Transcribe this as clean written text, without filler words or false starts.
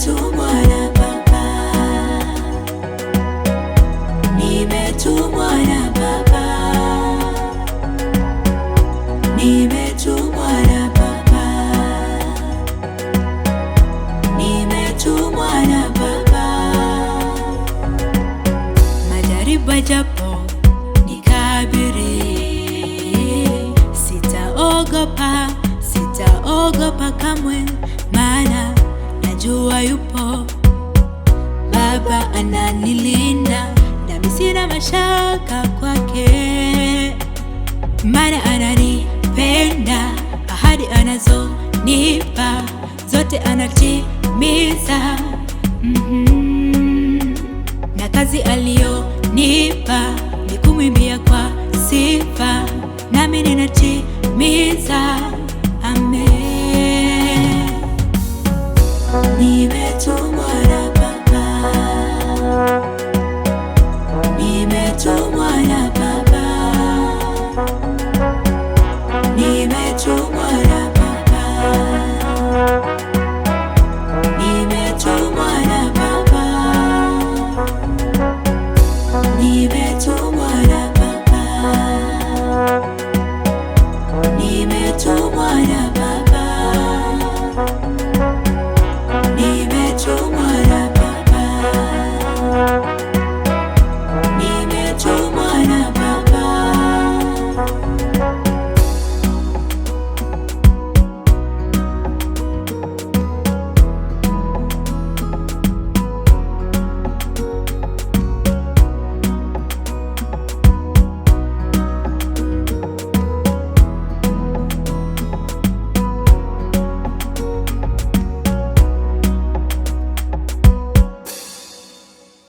nimetumwa na Baba, nimetumwa na Baba, nimetumwa na Baba, nimetumwa na Baba. Majaribu japo nikabiri, sitaogopa, sitaogopa kamwe, maana najua yupo Baba ananilinda, nami sina mashaka kwake, maana ananipenda, ahadi anazonipa zote anatimiza. Na kazi aliyonipa ni kumwimbia kwa sifa, nami ninatimiza. Amen. Nimetumwa na